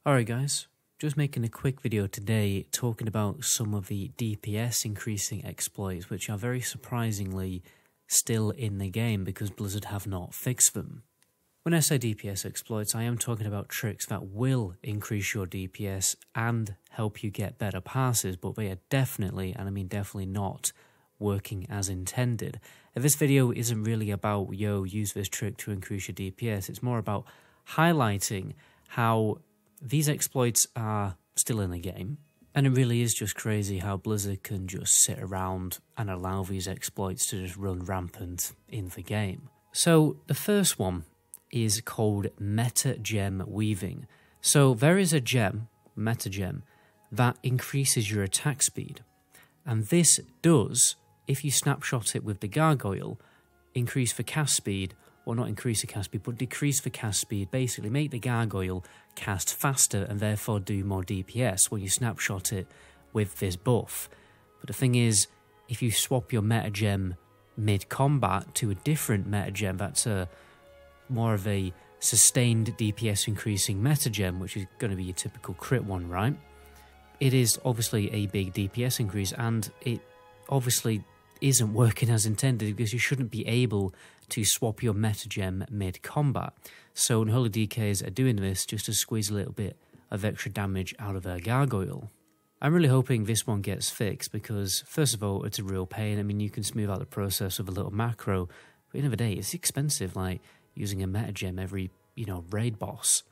Alright guys, just making a quick video today talking about some of the DPS increasing exploits which are very surprisingly still in the game because Blizzard have not fixed them. When I say DPS exploits, I am talking about tricks that will increase your DPS and help you get better passes, but they are definitely, and I mean definitely not, working as intended. If this video isn't really about, use this trick to increase your DPS, it's more about highlighting how these exploits are still in the game, and it really is just crazy how Blizzard can just sit around and allow these exploits to just run rampant in the game. So the first one is called METAGEM weaving. So there is a gem, METAGEM, that increases your attack speed, and this does, if you snapshot it with the gargoyle, increase the cast speed, or not increase the cast speed, but decrease the cast speed, basically make the gargoyle cast faster and therefore do more DPS when you snapshot it with this buff. But the thing is, if you swap your metagem mid-combat to a different metagem that's more of a sustained DPS increasing metagem, which is going to be your typical crit one, right? It is obviously a big DPS increase, and it obviously isn't working as intended because you shouldn't be able to swap your metagem mid-combat. So Unholy DKs are doing this just to squeeze a little bit of extra damage out of their gargoyle. I'm really hoping this one gets fixed because, first of all, it's a real pain. I mean, you can smooth out the process with a little macro, but at the end of the day, it's expensive, like using a metagem every, raid boss.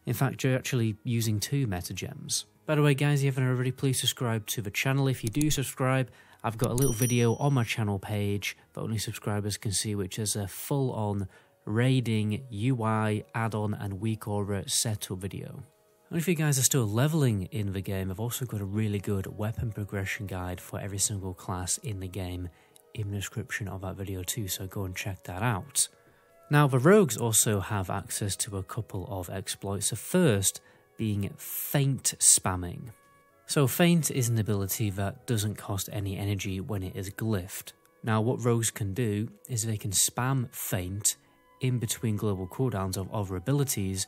In fact, you're actually using 2 metagems. By the way, guys, if you haven't already, please subscribe to the channel. If you do subscribe, I've got a little video on my channel page that only subscribers can see, which is a full-on raiding, UI, add-on, and weak aura setup video. And if you guys are still leveling in the game, I've also got a really good weapon progression guide for every single class in the game in the description of that video too, so go and check that out. Now, the rogues also have access to a couple of exploits, the first being FEINT spamming. So FEINT is an ability that doesn't cost any energy when it is glyphed. Now what rogues can do is they can spam FEINT in between global cooldowns of other abilities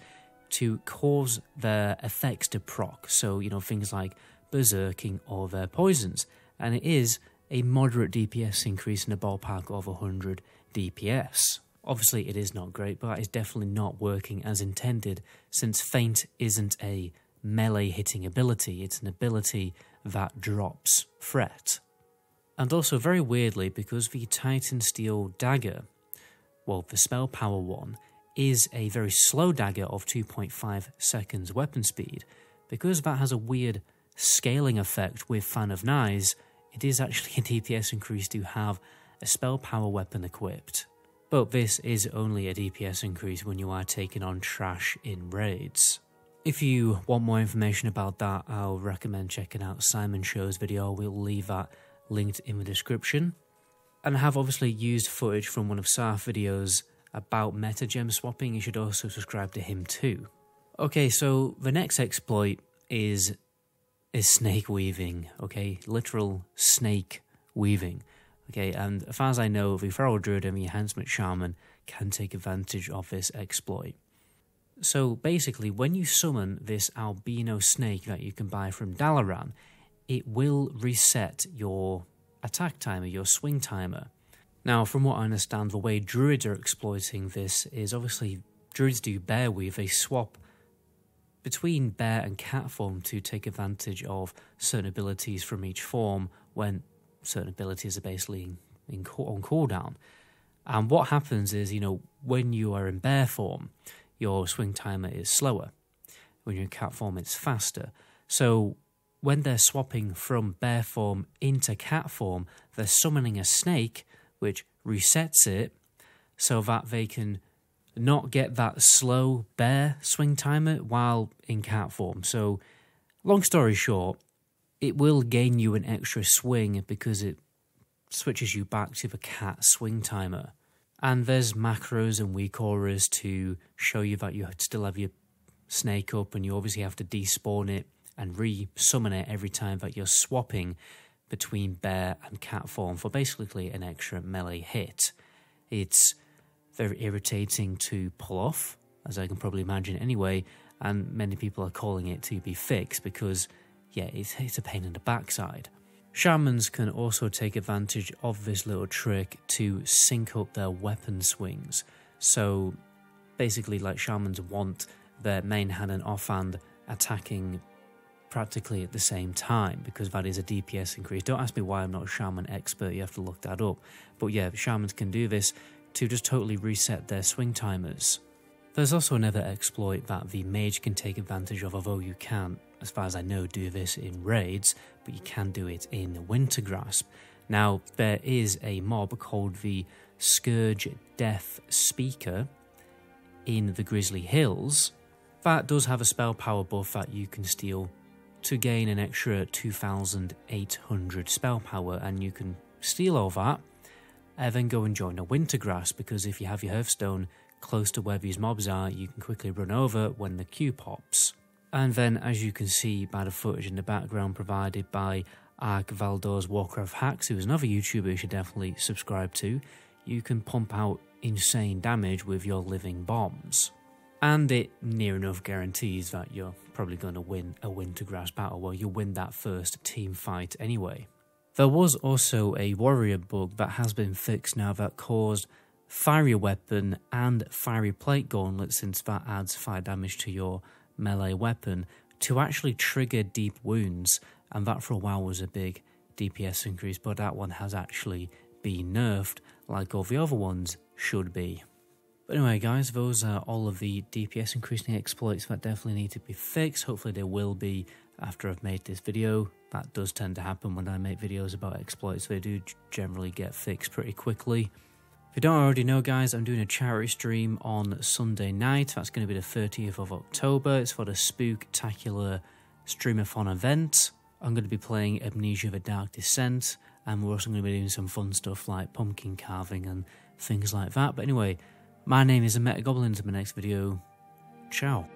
to cause their effects to proc, so things like berserking or their poisons, and it is a moderate DPS increase in a ballpark of 100 DPS. Obviously it is not great, but that is definitely not working as intended since FEINT isn't a melee hitting ability, it's an ability that drops threat. And also very weirdly, because the Titan Steel dagger, well the spell power one, is a very slow dagger of 2.5 seconds weapon speed, because that has a weird scaling effect with Fan of Knives, it is actually a DPS increase to have a spell power weapon equipped. But this is only a DPS increase when you are taking on trash in raids. If you want more information about that, I'll recommend checking out Simon Show's video. We'll leave that linked in the description. And I have obviously used footage from one of Sarthe's videos about metagem swapping. You should also subscribe to him too. Okay, so the next exploit is snake weaving, okay? Literal snake weaving. Okay, and as far as I know, the Feral Druid and the Enhancement Shaman can take advantage of this exploit. So basically, when you summon this albino snake that you can buy from Dalaran, it will reset your attack timer, your swing timer. Now, from what I understand, the way druids are exploiting this is obviously druids do bear weave. They swap between bear and cat form to take advantage of certain abilities from each form when certain abilities are basically on cooldown. And what happens is, when you are in bear form, your swing timer is slower. When you're in cat form, it's faster. So when they're swapping from bear form into cat form, they're summoning a snake, which resets it so that they can not get that slow bear swing timer while in cat form. So, long story short, it will gain you an extra swing because it switches you back to the cat swing timer. And there's macros and weak auras to show you that you still have your snake up, and you obviously have to despawn it and re-summon it every time that you're swapping between bear and cat form for basically an extra melee hit. It's very irritating to pull off, as I can probably imagine anyway, and many people are calling it to be fixed because, yeah, it's a pain in the backside. Shamans can also take advantage of this little trick to sync up their weapon swings. So basically, like, shamans want their main hand and offhand attacking practically at the same time, because that is a DPS increase. Don't ask me why, I'm not a shaman expert, you have to look that up. But yeah, shamans can do this to just totally reset their swing timers. There's also another exploit that the mage can take advantage of, although you can't, as far as I know, do this in raids, but you can do it in Winter Grasp. Now, there is a mob called the Scourge Death Speaker in the Grizzly Hills that does have a spell power buff that you can steal to gain an extra 2,800 spell power, and you can steal all that and then go and join a Winter Grasp, because if you have your Hearthstone close to where these mobs are, you can quickly run over when the queue pops. And then, as you can see by the footage in the background provided by Ark Valdor's Warcraft Hacks, who is another YouTuber you should definitely subscribe to, you can pump out insane damage with your living bombs. And it near enough guarantees that you're probably going to win a Winter Grasp battle. Well, you'll win that first team fight anyway. There was also a warrior bug that has been fixed now that caused Fiery Weapon and Fiery Plate Gauntlet, since that adds fire damage to your melee weapon, to actually trigger deep wounds, and that for a while was a big DPS increase, but that one has actually been nerfed like all the other ones should be. But anyway guys, those are all of the DPS increasing exploits that definitely need to be fixed. Hopefully they will be after I've made this video. That does tend to happen when I make videos about exploits. They do generally get fixed pretty quickly. If you don't already know guys, I'm doing a charity stream on Sunday night. That's going to be the 30th of October. It's for the Spooktacular Streamathon event. I'm going to be playing Amnesia the Dark Descent, and we're also going to be doing some fun stuff like pumpkin carving and things like that. But anyway, my name is MetaGoblin. Until my next video, ciao.